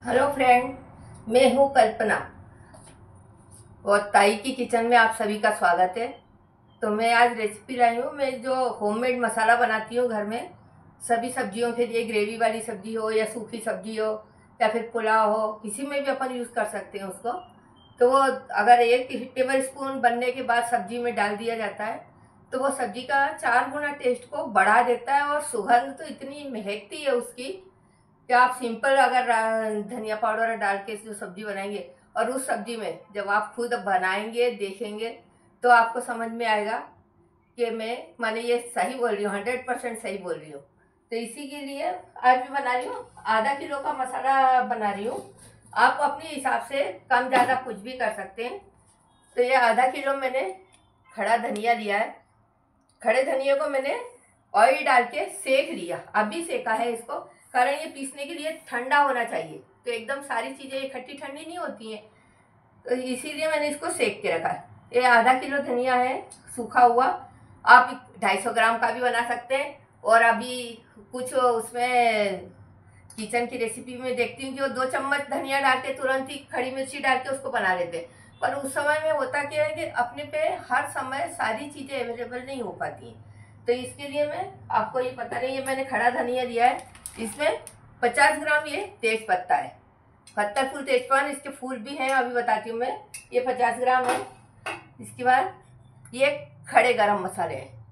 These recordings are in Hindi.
हेलो फ्रेंड, मैं हूँ कल्पना और ताई की किचन में आप सभी का स्वागत है। तो मैं आज रेसिपी लाई हूँ। मैं जो होममेड मसाला बनाती हूँ घर में सभी सब्जियों के लिए, ग्रेवी वाली सब्जी हो या सूखी सब्जी हो या फिर पुलाव हो, किसी में भी अपन यूज़ कर सकते हैं उसको। तो वो अगर 1 टेबल स्पून बनने के बाद सब्जी में डाल दिया जाता है तो वो सब्जी का 4 गुना टेस्ट को बढ़ा देता है और सुगंध तो इतनी महकती है उसकी कि आप सिंपल अगर धनिया पाउडर डाल के जो सब्जी बनाएंगे और उस सब्जी में जब आप खुद बनाएंगे देखेंगे तो आपको समझ में आएगा कि मैंने ये सही बोल रही हूँ, 100% सही बोल रही हूँ। तो इसी के लिए आज मैं बना रही हूँ, आधा किलो का मसाला बना रही हूँ। आप अपने हिसाब से कम ज़्यादा कुछ भी कर सकते हैं। तो ये आधा किलो मैंने खड़ा धनिया लिया है। खड़े धनिया को मैंने ऑयल डाल के सेक लिया, अभी सेका है इसको, कारण ये पीसने के लिए ठंडा होना चाहिए। तो एकदम सारी चीज़ें इकट्ठी ठंडी नहीं होती हैं, तो इसीलिए मैंने इसको सेक के रखा है। ये आधा किलो धनिया है सूखा हुआ। आप 250 ग्राम का भी बना सकते हैं। और अभी कुछ उसमें किचन की रेसिपी में देखती हूँ कि वो 2 चम्मच धनिया डाल के तुरंत ही खड़ी मिर्ची डाल के उसको बना लेते हैं। पर उस समय में होता क्या है कि अपने पे हर समय सारी चीज़ें अवेलेबल नहीं हो पाती हैं। तो इसके लिए मैं आपको ये पता नहीं, ये मैंने खड़ा धनिया लिया है। इसमें 50 ग्राम ये तेज पत्ता है, पत्ता फूल तेजपान, इसके फूल भी हैं, अभी बताती हूँ मैं। ये 50 ग्राम है। इसके बाद ये खड़े गरम मसाले हैं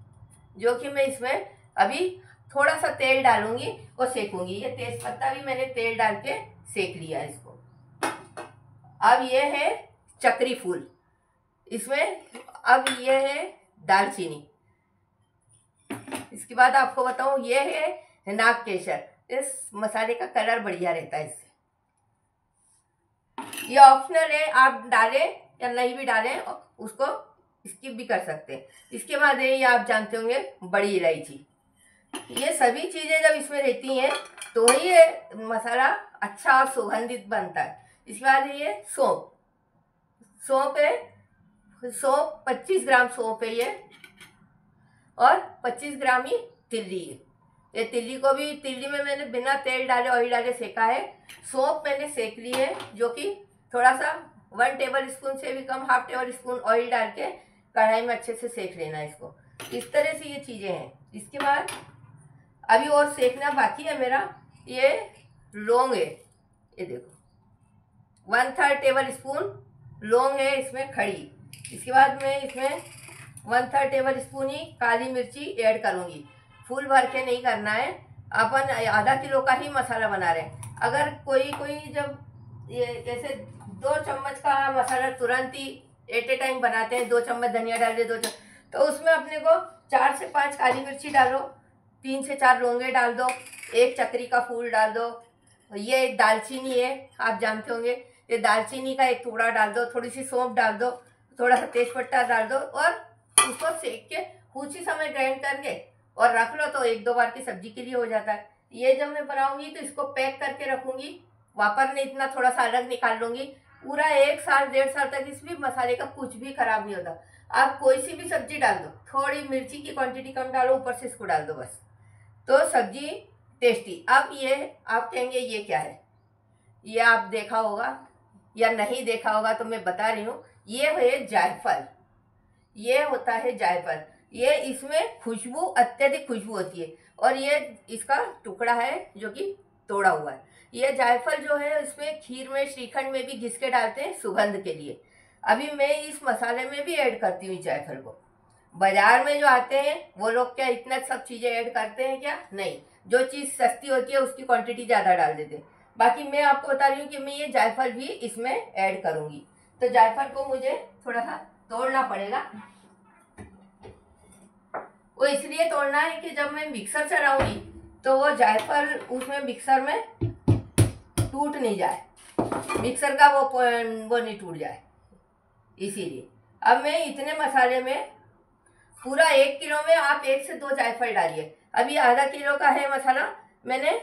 जो कि मैं इसमें अभी थोड़ा सा तेल डालूंगी और सेकूंगी। ये तेज पत्ता भी मैंने तेल डाल के सेक लिया इसको। अब ये है चक्री फूल इसमें। अब ये है दालचीनी। इसके बाद आपको बताऊं, ये है नाग केसर। इस मसाले का कलर बढ़िया रहता है इससे। ये ऑप्शनल है, आप डालें या नहीं भी डालें, उसको स्किप भी कर सकते हैं। इसके बाद ये आप जानते होंगे बड़ी इलायची। ये सभी चीज़ें जब इसमें रहती हैं तो ही ये मसाला अच्छा और सुगंधित बनता है। इसके बाद ये सौंफ। सौंफ है, 25 ग्राम सौंफ है ये, और 25 ग्राम ही तिल्ली है। ये तिल्ली को भी, तिल्ली में मैंने बिना तेल डाले ऑयल डाले सेका है। सौंफ मैंने सेक ली है, जो कि थोड़ा सा 1 टेबल स्पून से भी कम, ½ टेबल स्पून ऑयल डाल के कढ़ाई में अच्छे से सेक लेना है इसको। इस तरह से ये चीज़ें हैं। इसके बाद अभी और सेकना बाकी है मेरा। ये लौंग है, ये देखो 1/3 टेबल स्पून लौंग है इसमें खड़ी। इसके बाद मैं इसमें 1/3 टेबल स्पून ही काली मिर्ची ऐड करूँगी। फुल भर के नहीं करना है, अपन आधा किलो का ही मसाला बना रहे हैं। अगर कोई जब ये जैसे 2 चम्मच का मसाला तुरंत ही एट ए टाइम बनाते हैं, 2 चम्मच धनिया डाल दे, तो उसमें अपने को 4 से 5 काली मिर्ची डालो, 3 से 4 लौंगे डाल दो, 1 चक्री का फूल डाल दो। ये दालचीनी है, आप जानते होंगे, ये दालचीनी का 1 टुकड़ा डाल दो, थोड़ी सी सौंफ डाल दो, थोड़ा सा तेजपत्ता डाल दो और उसको सेक के कुछ ही समय ग्राइंड करके और रख लो तो 1-2 बार की सब्जी के लिए हो जाता है। ये जब मैं बनाऊंगी तो इसको पैक करके रखूंगी, वापर में इतना थोड़ा सा अलग निकाल लूंगी। पूरा 1 साल 1.5 साल तक इस भी मसाले का कुछ भी खराब नहीं होता। आप कोई सी भी सब्जी डाल दो, थोड़ी मिर्ची की क्वांटिटी कम डालो, ऊपर से इसको डाल दो बस, तो सब्जी टेस्टी। अब ये आप कहेंगे ये क्या है, ये आप देखा होगा या नहीं देखा होगा तो मैं बता रही हूँ। ये है जायफल। ये होता है जायफल। ये इसमें खुशबू, अत्यधिक खुशबू होती है, और ये इसका टुकड़ा है जो कि तोड़ा हुआ है। ये जायफल जो है इसमें खीर में, श्रीखंड में भी घिस के डालते हैं सुगंध के लिए। अभी मैं इस मसाले में भी ऐड करती हूँ जायफल को। बाजार में जो आते हैं वो लोग क्या इतना सब चीज़ें ऐड करते हैं क्या? नहीं, जो चीज़ सस्ती होती है उसकी क्वांटिटी ज़्यादा डाल देते हैं। बाकी मैं आपको बता रही हूँ कि मैं ये जायफल भी इसमें ऐड करूँगी। तो जायफल को मुझे थोड़ा सा तोड़ना पड़ेगा। वो इसलिए तोड़ना है कि जब मैं मिक्सर चलाऊंगी तो वो जायफल उसमें मिक्सर में टूट नहीं जाए, मिक्सर का वो नहीं टूट जाए, इसीलिए। अब मैं इतने मसाले में पूरा 1 किलो में आप 1 से 2 जायफल डालिए। अभी आधा किलो का है मसाला, मैंने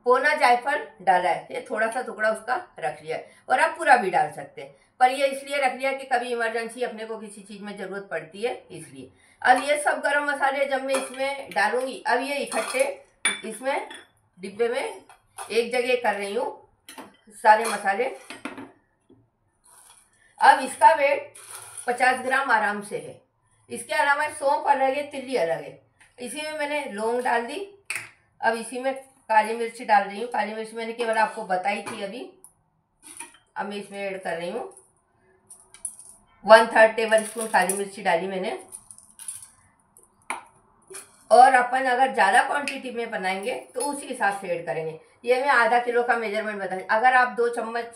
पौना जायफल डाला है, ये थोड़ा सा टुकड़ा उसका रख लिया है, और आप पूरा भी डाल सकते हैं, पर ये इसलिए रख लिया कि कभी इमरजेंसी अपने को किसी चीज़ में ज़रूरत पड़ती है, इसलिए। अब ये सब गरम मसाले जब मैं इसमें डालूंगी, अब ये इकट्ठे इसमें डिब्बे में एक जगह कर रही हूँ। सारे मसाले। अब इसका वेट 50 ग्राम आराम से है। इसके अलावा सौंफ अलग है, तिल्ली अलग है। इसी में मैंने लौंग डाल दी। अब इसी में काली मिर्च डाल रही हूँ। काली मिर्च मैंने केवल आपको बताई थी अभी। अब मैं इसमें ऐड कर रही हूँ 1/3 टेबल स्पून काली मिर्ची डाली मैंने। और अपन अगर ज़्यादा क्वांटिटी में बनाएंगे तो उसी हिसाब से ऐड करेंगे। ये मैं आधा किलो का मेजरमेंट बता। अगर आप 2 चम्मच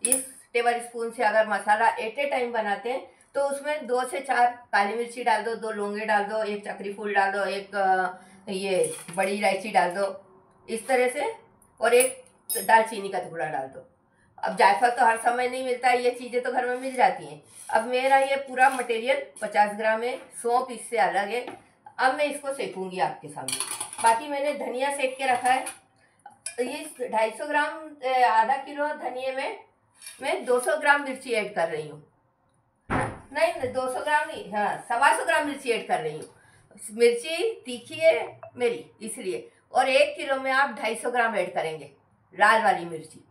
इस टेबल स्पून से अगर मसाला एट ए टाइम बनाते हैं तो उसमें 2 से 4 काली मिर्ची डाल दो, 2 लौंगे डाल दो, 1 चक्री फूल डाल दो, 1 ये बड़ी इलायची डाल दो इस तरह से, और 1 दालचीनी का टुकड़ा डाल दो। अब जायफल तो हर समय नहीं मिलता है, ये चीज़ें तो घर में मिल जाती हैं। अब मेरा ये पूरा मटेरियल 50 ग्राम है। सौंफ इससे अलग है। अब मैं इसको सेकूंगी आपके सामने। बाकी मैंने धनिया सेक के रखा है। ये 250 ग्राम आधा किलो धनिए में मैं 200 ग्राम मिर्ची ऐड कर रही हूँ। नहीं 200 ग्राम नहीं, हाँ 125 ग्राम मिर्ची ऐड कर रही हूँ। मिर्ची तीखी है मेरी इसलिए। और 1 किलो में आप 250 ग्राम ऐड करेंगे लाल वाली मिर्ची।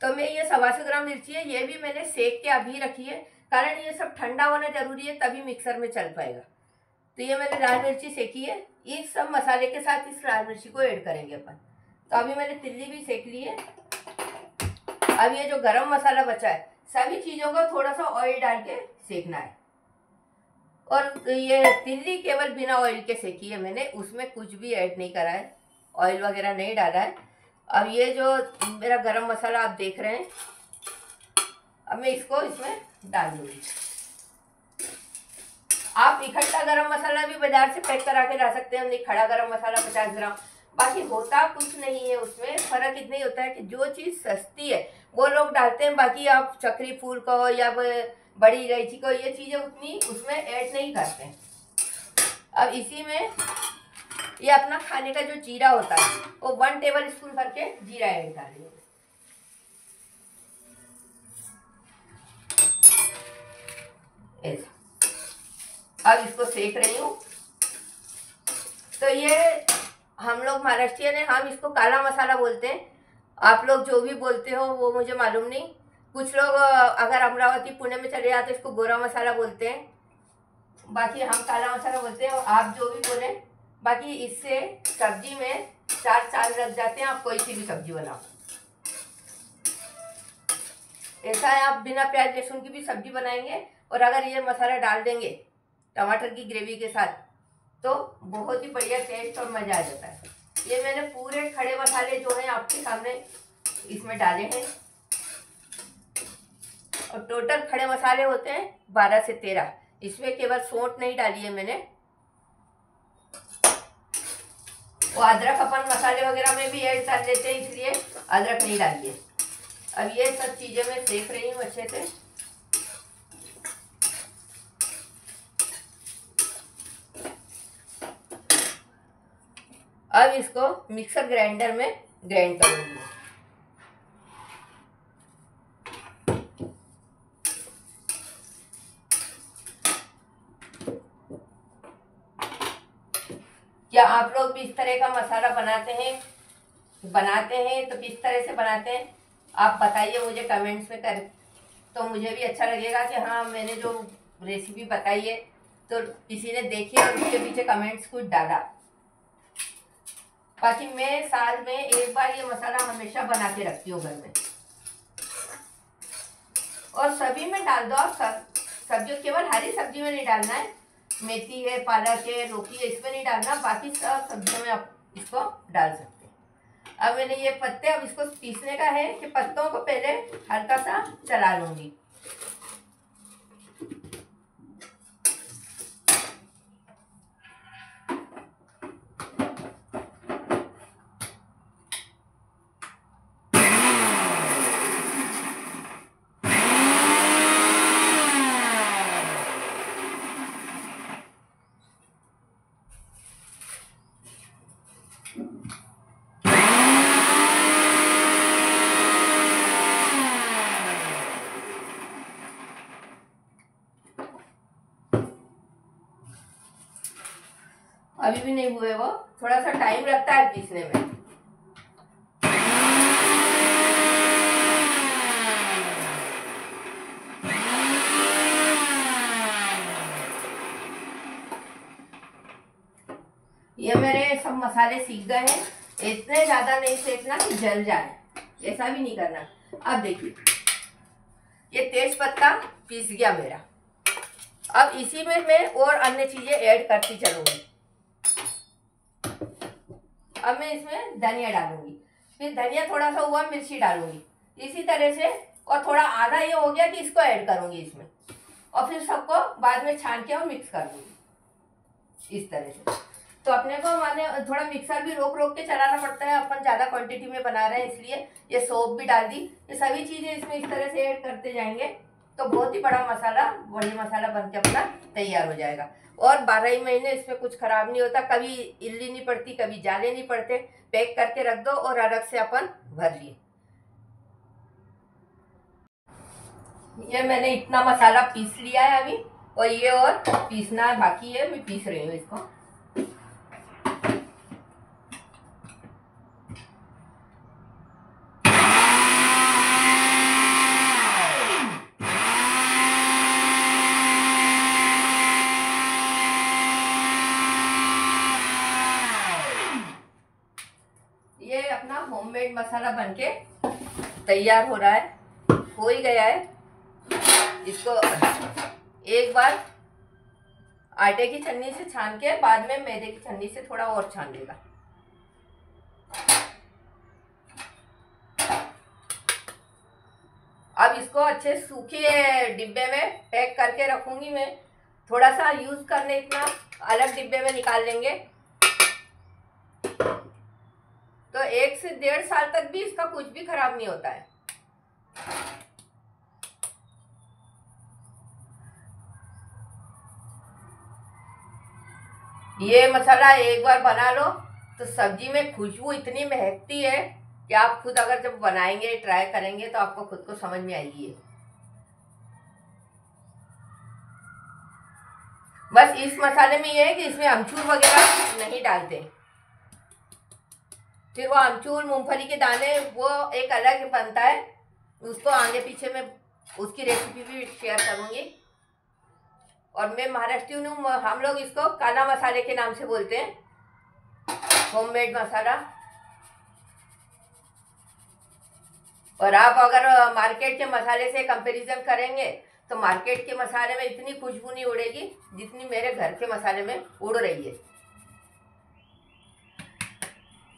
तो मैं ये 125 ग्राम मिर्ची है, ये भी मैंने सेक के अभी रखी है, कारण ये सब ठंडा होना जरूरी है तभी मिक्सर में चल पाएगा। तो ये मैंने लाल मिर्ची सेकी है। इस सब मसाले के साथ इस लाल मिर्ची को ऐड करेंगे अपन। तो अभी मैंने तिल्ली भी सेक ली है। अब ये जो गरम मसाला बचा है, सभी चीज़ों को थोड़ा सा ऑयल डाल के सेकना है। और ये तिल्ली केवल बिना ऑयल के सेकी है मैंने, उसमें कुछ भी ऐड नहीं करा है, ऑयल वगैरह नहीं डाला है। अब ये जो मेरा गरम मसाला आप देख रहे हैं, अब मैं इसको इसमें डाल दूँगी। आप इकट्ठा गरम मसाला भी बाजार से पैक करा के ला सकते हैं, नहीं खड़ा गरम मसाला 50 ग्राम। बाकी होता कुछ नहीं है उसमें, फर्क इतना ही होता है कि जो चीज़ सस्ती है वो लोग डालते हैं, बाकी आप चक्री फूल को या बड़ी इलायची को ये चीज़ें उतनी उसमें ऐड नहीं करते हैं। अब इसी में ये अपना खाने का जो जीरा होता है वो 1 टेबल स्पून भर के जीरा ऐड कर रही हूँ। अब इसको सेक रही हूँ। तो ये हम लोग महाराष्ट्रियन है, हम इसको काला मसाला बोलते हैं। आप लोग जो भी बोलते हो वो मुझे मालूम नहीं। कुछ लोग अगर अमरावती पुणे में चले जाते इसको गोरा मसाला बोलते हैं, बाकी हम काला मसाला बोलते हैं। आप जो भी बोले, बाकी इससे सब्जी में 4 चांद लग जाते हैं। आप कोई सी भी सब्जी बनाओ, ऐसा है आप बिना प्याज लहसुन की भी सब्जी बनाएंगे और अगर ये मसाला डाल देंगे टमाटर की ग्रेवी के साथ तो बहुत ही बढ़िया टेस्ट और मज़ा आ जाता है। ये मैंने पूरे खड़े मसाले जो हैं आपके सामने इसमें डाले हैं, और टोटल खड़े मसाले होते हैं 12 से 13। इसमें केवल सौंठ नहीं डाली है मैंने। वो अदरक अपन मसाले वगैरह में भी ऐड कर देते हैं, इसलिए अदरक नहीं डाली है। अब ये सब चीज़ें मैं सेक रही हूँ अच्छे से। अब इसको मिक्सर ग्राइंडर में ग्राइंड करूंगी। क्या आप लोग भी इस तरह का मसाला बनाते हैं? तो किस तरह से बनाते हैं आप बताइए मुझे कमेंट्स में कर, तो मुझे भी अच्छा लगेगा कि हाँ मैंने जो रेसिपी बताई है तो किसी ने देखी और उसके पीछे कमेंट्स कुछ डाला। बाकी मैं साल में एक बार ये मसाला हमेशा बना के रखती हूँ घर में, और सभी में डाल दो आप। सब्जियों केवल हरी सब्जी में नहीं डालना है, मेथी है, पालक है, लौकी है, इसमें नहीं डालना, बाकी सब सब्जियों में आप इसको डाल सकते हैं। अब मैंने ये पत्ते, अब इसको पीसने का है कि पत्तों को पहले हल्का सा चला लूँगी। अभी भी नहीं हुए, वो थोड़ा सा टाइम लगता है पीसने में। मसाले सीख गए हैं, इतने ज़्यादा नहीं सेकना कि जल जाए, ऐसा भी नहीं करना। अब देखिए ये तेज पत्ता पीस गया मेरा। अब इसी में मैं और अन्य चीज़ें ऐड करती चलूँगी। अब मैं इसमें धनिया डालूंगी, फिर धनिया थोड़ा सा हुआ मिर्ची डालूंगी इसी तरह से, और थोड़ा आधा ये हो गया कि इसको ऐड करूंगी इसमें, और फिर सबको बाद में छान के और मिक्स कर दूंगी इस तरह से। तो अपने को माने थोड़ा मिक्सर भी रोक रोक के चलाना पड़ता है, अपन ज़्यादा क्वांटिटी में बना रहे हैं इसलिए। ये सौंफ भी डाल दी, ये सभी चीज़ें इसमें इस तरह से ऐड करते जाएंगे तो बहुत ही बड़ा मसाला, बढ़िया मसाला बन के अपना तैयार हो जाएगा। और 12 ही महीने इसमें कुछ खराब नहीं होता, कभी इल्ली नहीं पड़ती, कभी जाले नहीं पड़ते। पैक करके रख दो और अलग से अपन भर लिए। ये मैंने इतना मसाला पीस लिया है अभी, और ये और पीसना बाकी है, मैं पीस रही हूँ इसको। ये अपना होममेड मसाला बनके तैयार हो रहा है, हो ही गया है। इसको एक बार आटे की छन्नी से छान के बाद में मैदे की छन्नी से थोड़ा और छान देगा। अब इसको अच्छे सूखे डिब्बे में पैक करके रखूंगी मैं। थोड़ा सा यूज करने इतना अलग डिब्बे में निकाल लेंगे तो 1 से 1.5 साल तक भी इसका कुछ भी खराब नहीं होता है। ये मसाला एक बार बना लो तो सब्जी में खुशबू इतनी महकती है कि आप खुद अगर जब बनाएंगे, ट्राई करेंगे तो आपको खुद को समझ में आएगी। बस इस मसाले में ये है कि इसमें अमचूर वगैरह नहीं डालते। फिर वो अमचूर, मूंगफली के दाने, वो एक अलग बनता है, उसको आगे पीछे में उसकी रेसिपी भी शेयर करूंगी। और मैं महाराष्ट्रियन हूँ, हम लोग इसको काला मसाले के नाम से बोलते हैं, होममेड मसाला। और आप अगर मार्केट के मसाले से कंपैरिजन करेंगे तो मार्केट के मसाले में इतनी खुशबू नहीं उड़ेगी जितनी मेरे घर के मसाले में उड़ रही है।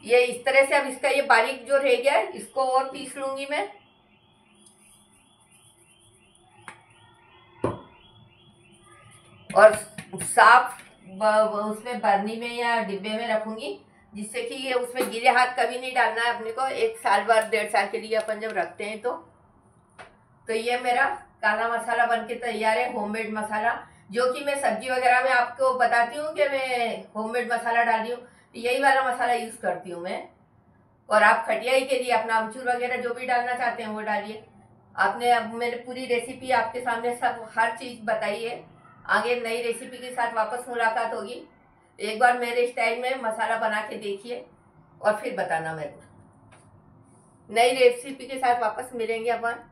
ये इस तरह से अब इसका ये बारीक जो रह गया है इसको और पीस लूंगी मैं। और साफ उसमें बर्नी में या डिब्बे में रखूंगी, जिससे कि ये उसमें गीले हाथ कभी नहीं डालना है अपने को। 1 साल बाद 1.5 साल के लिए अपन जब रखते हैं तो ये मेरा काला मसाला बनके तैयार है, होममेड मसाला, जो कि मैं सब्जी वगैरह में आपको बताती हूँ कि मैं होममेड मसाला डाली हूँ। यही वाला मसाला यूज़ करती हूँ मैं। और आप खटियाई के लिए अपना अमचूर वगैरह जो भी डालना चाहते हैं वो डालिए। आपने अब मैंने पूरी रेसिपी आपके सामने सब हर चीज़ बताई है। आगे नई रेसिपी के साथ वापस मुलाकात होगी। एक बार मेरे स्टाइल में मसाला बना के देखिए और फिर बताना मेरे को। नई रेसिपी के साथ वापस मिलेंगे अपन।